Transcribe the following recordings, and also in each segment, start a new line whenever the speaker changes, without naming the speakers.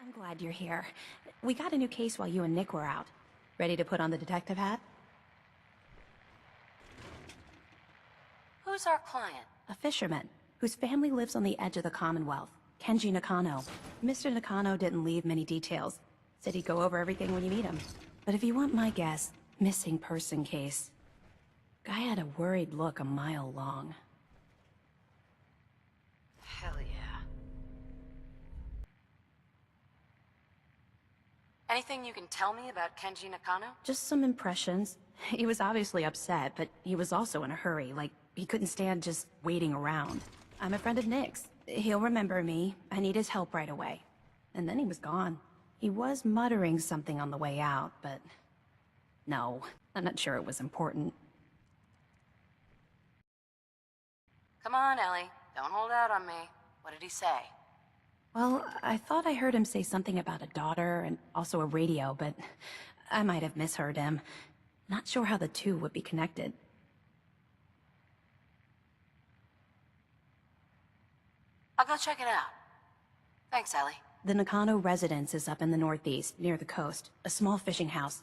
I'm glad you're here. We got a new case while you and Nick were out. Ready to put on the detective hat?
Who's our client?
A fisherman, whose family lives on the edge of the Commonwealth. Kenji Nakano. Mr. Nakano didn't leave many details. Said he'd go over everything when you meet him. But if you want my guess, missing person case. Guy had a worried look a mile long.
Hell yeah. Anything you can tell me about Kenji Nakano?
Just some impressions. He was obviously upset, but he was also in a hurry, like he couldn't stand just waiting around. I'm a friend of Nick's. He'll remember me. I need his help right away. And then he was gone. He was muttering something on the way out, but... no, I'm not sure it was important.
Come on, Ellie. Don't hold out on me. What did he say?
Well, I thought I heard him say something about a daughter and also a radio, but I might have misheard him. Not sure how the two would be connected.
I'll go check it out. Thanks, Ellie.
The Nakano residence is up in the northeast, near the coast. A small fishing house.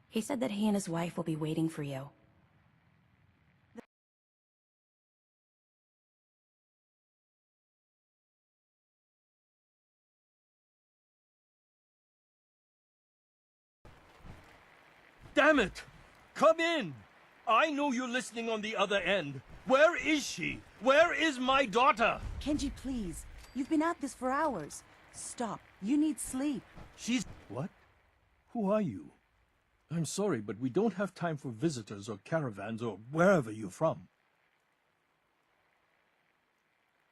He said that he and his wife will be waiting for you.
Damn it! Come in! I know you're listening on the other end. Where is she? Where is my daughter?
Kenji, please. You've been at this for hours. Stop. You need sleep.
She's... What? Who are you? I'm sorry, but we don't have time for visitors or caravans or wherever you're from.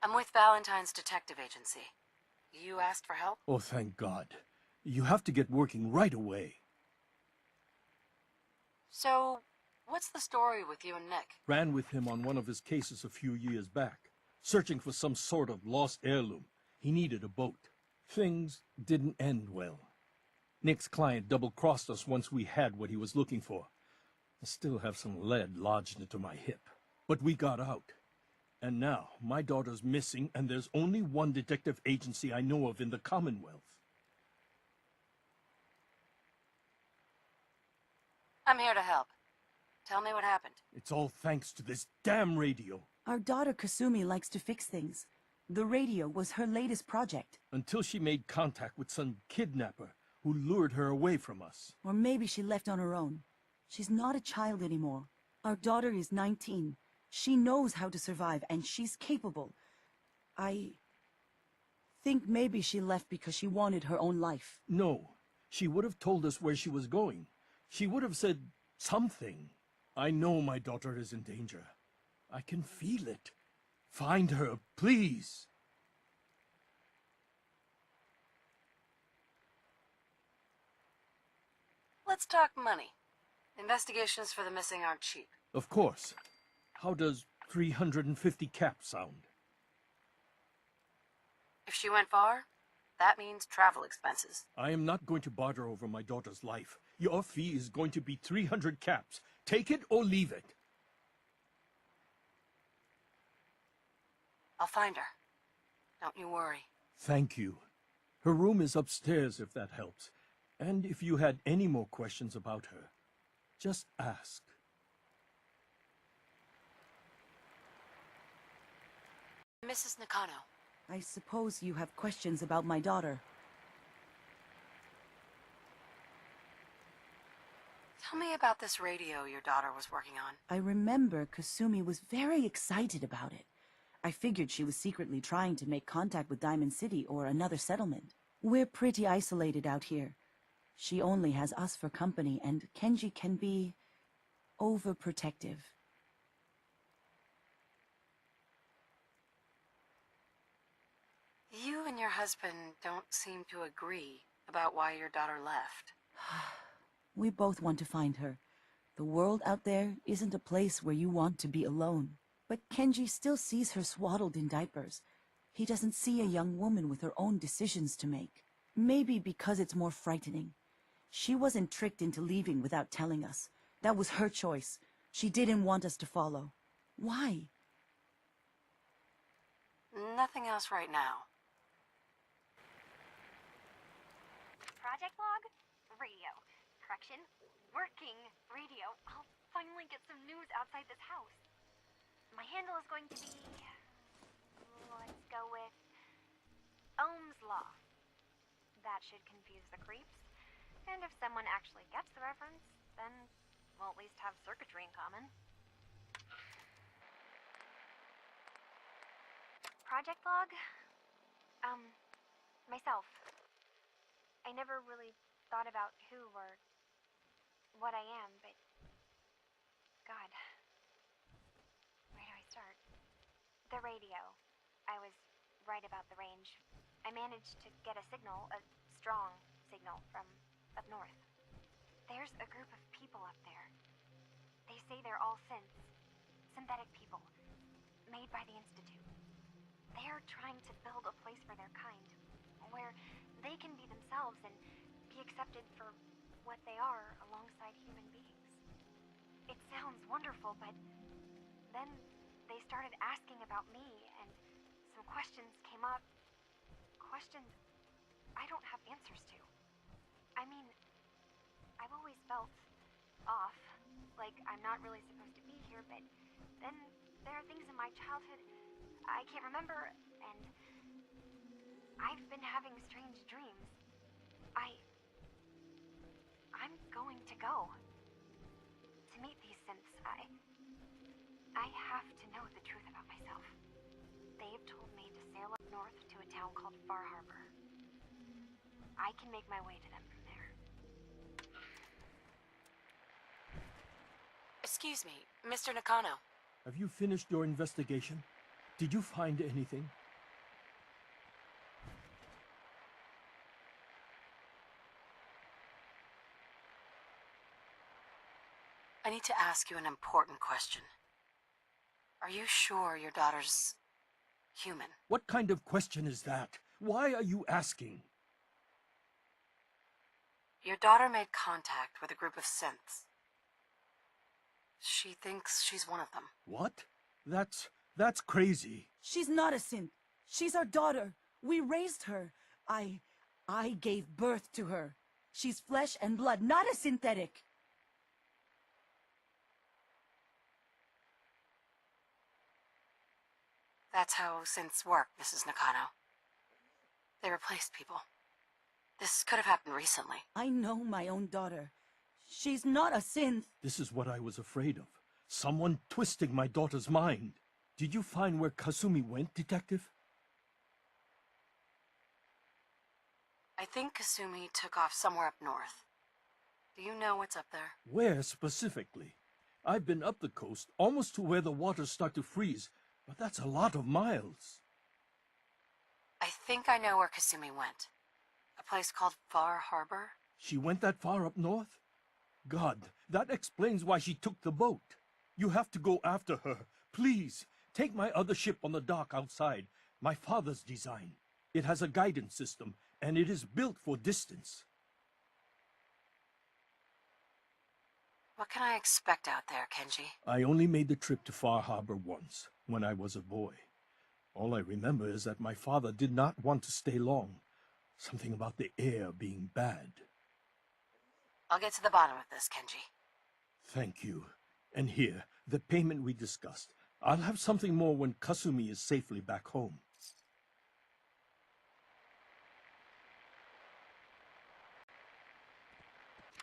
I'm with Valentine's Detective Agency. You asked for help?
Oh, thank God. You have to get working right away.
So, what's the story with you and Nick?
Ran with him on one of his cases a few years back, searching for some sort of lost heirloom. He needed a boat. Things didn't end well. Nick's client double-crossed us once we had what he was looking for. I still have some lead lodged into my hip. But we got out. And now, my daughter's missing, and there's only one detective agency I know of in the Commonwealth.
I'm here to help. Tell me what happened.
It's all thanks to this damn radio.
Our daughter Kasumi likes to fix things. The radio was her latest project.
Until she made contact with some kidnapper who lured her away from us.
Or maybe she left on her own. She's not a child anymore. Our daughter is 19. She knows how to survive, and she's capable. I think maybe she left because she wanted her own life.
No, she would have told us where she was going. She would have said something. I know my daughter is in danger. I can feel it. Find her, please.
Let's talk money. Investigations for the missing aren't cheap.
Of course. How does 350 caps sound?
If she went far, that means travel expenses.
I am not going to barter over my daughter's life. Your fee is going to be 300 caps. Take it or leave it.
I'll find her. Don't you worry.
Thank you. Her room is upstairs if that helps. And if you had any more questions about her, just ask.
Mrs. Nakano.
I suppose you have questions about my daughter.
Tell me about this radio your daughter was working on.
I remember Kasumi was very excited about it. I figured she was secretly trying to make contact with Diamond City or another settlement. We're pretty isolated out here. She only has us for company, and Kenji can be overprotective.
You and your husband don't seem to agree about why your daughter left.
We both want to find her. The world out there isn't a place where you want to be alone. But Kenji still sees her swaddled in diapers. He doesn't see a young woman with her own decisions to make. Maybe because it's more frightening. She wasn't tricked into leaving without telling us. That was her choice. She didn't want us to follow. Why?
Nothing else right now.
Project log? Radio. Correction. Working radio. I'll finally get some news outside this house. My handle is going to be... let's go with... Ohm's Law. That should confuse the creeps. And if someone actually gets the reference, then we'll at least have circuitry in common. Project log? Myself. I never really thought about who or what I am, but... God. Where do I start? The radio. I was right about the range. I managed to get a signal, a strong signal, from up north. There's a group of people up there. They say they're all synths. Synthetic people. Made by the Institute. They're trying to build a place for their kind, where they can be themselves and be accepted for what they are alongside human beings. It sounds wonderful, but then they started asking about me, and some questions came up. Questions I don't have answers to. I mean, I've always felt off, like I'm not really supposed to be here, but then there are things in my childhood I can't remember, and I've been having strange dreams. I'm going to go. To meet these synths, I have to know the truth about myself. They've told me to sail up north to a town called Far Harbor. I can make my way to them from there.
Excuse me, Mr. Nakano.
Have you finished your investigation? Did you find anything?
I need to ask you an important question. Are you sure your daughter's human?
What kind of question is that? Why are you asking?
Your daughter made contact with a group of synths. She thinks she's one of them.
What? That's crazy.
She's not a synth. She's our daughter. We raised her. I gave birth to her. She's flesh and blood, not a synthetic.
That's how synths work, Mrs. Nakano. They replaced people. This could have happened recently.
I know my own daughter. She's not a synth.
This is what I was afraid of. Someone twisting my daughter's mind. Did you find where Kasumi went, Detective?
I think Kasumi took off somewhere up north. Do you know what's up there?
Where specifically? I've been up the coast, almost to where the waters start to freeze, but that's a lot of miles.
I think I know where Kasumi went. A place called Far Harbor?
She went that far up north? God, that explains why she took the boat. You have to go after her. Please, take my other ship on the dock outside. My father's design. It has a guidance system, and it is built for distance.
What can I expect out there, Kenji?
I only made the trip to Far Harbor once, when I was a boy. All I remember is that my father did not want to stay long. Something about the air being bad.
I'll get to the bottom of this, Kenji.
Thank you. And here, the payment we discussed. I'll have something more when Kasumi is safely back home.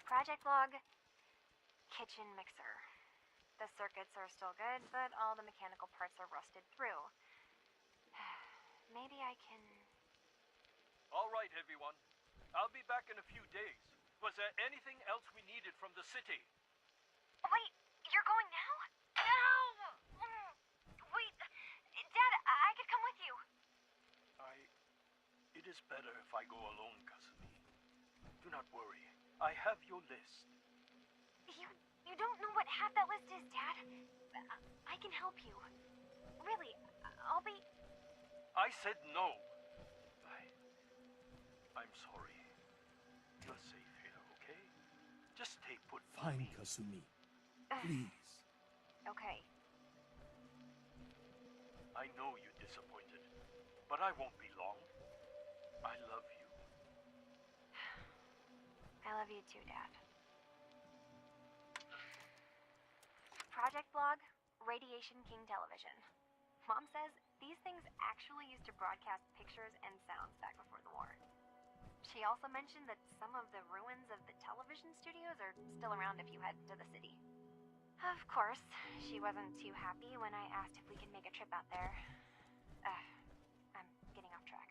Project log. Kitchen mixer. The circuits are still good, but all the mechanical parts are rusted through. Maybe I can...
All right, everyone. I'll be back in a few days. Was there anything else we needed from the city?
Wait, you're going now? No! Wait, Dad, I could come with you.
It is better if I go alone, Kasumi. Do not worry. I have your list.
You don't know what half that list is, Dad. I can help you. Really, I'll be...
I said no. I'm sorry. You're safe here, okay? Just stay put. Fine, Kasumi. Please.
Okay.
I know you're disappointed, but I won't be long. I love you.
I love you too, Dad. Project Blog, Radiation King Television. Mom says these things actually used to broadcast pictures and sounds back before the war. She also mentioned that some of the ruins of the television studios are still around if you head to the city. Of course, she wasn't too happy when I asked if we could make a trip out there. I'm getting off track.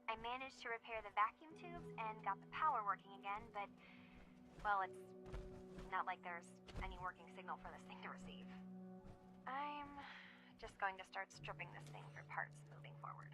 I managed to repair the vacuum tubes and got the power working again, but, well, it's not like there's any working signal for this thing to receive. I'm just going to start stripping this thing for parts moving forward.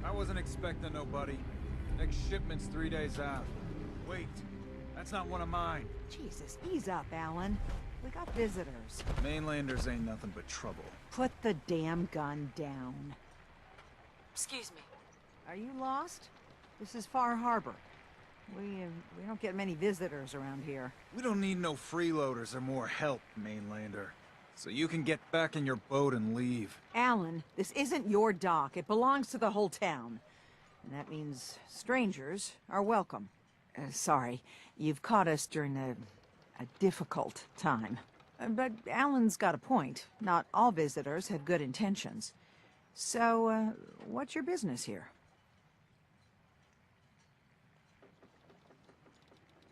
I wasn't expecting nobody. Next shipment's 3 days out. Wait, that's not one of mine.
Jesus, ease up, Alan. We got visitors.
Mainlanders ain't nothing but trouble.
Put the damn gun down.
Excuse me.
Are you lost? This is Far Harbor. We don't get many visitors around here.
We don't need no freeloaders or more help, Mainlander. So you can get back in your boat and leave.
Alan, this isn't your dock. It belongs to the whole town. And that means strangers are welcome. Sorry, you've caught us during a difficult time. But Alan's got a point. Not all visitors have good intentions. So, what's your business here?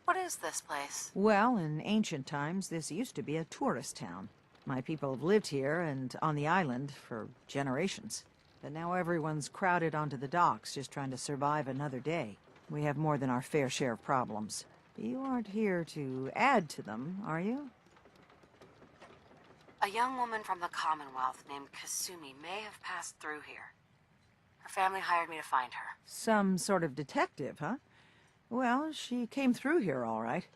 What is this place?
Well, in ancient times, this used to be a tourist town. My people have lived here and on the island for generations. But now everyone's crowded onto the docks, just trying to survive another day. We have more than our fair share of problems. You aren't here to add to them, are you?
A young woman from the Commonwealth named Kasumi may have passed through here. Her family hired me to find her.
Some sort of detective, huh? Well, she came through here all right.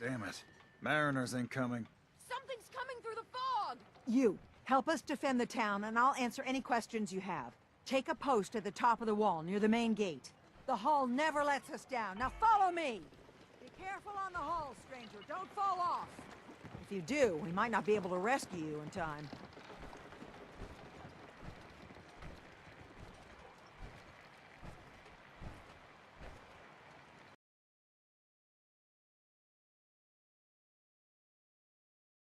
Damn it. Mariners incoming.
Something's coming through the fog!
You, help us defend the town, and I'll answer any questions you have. Take a post at the top of the wall, near the main gate. The hull never lets us down. Now follow me! Be careful on the hull, stranger. Don't fall off. If you do, we might not be able to rescue you in time.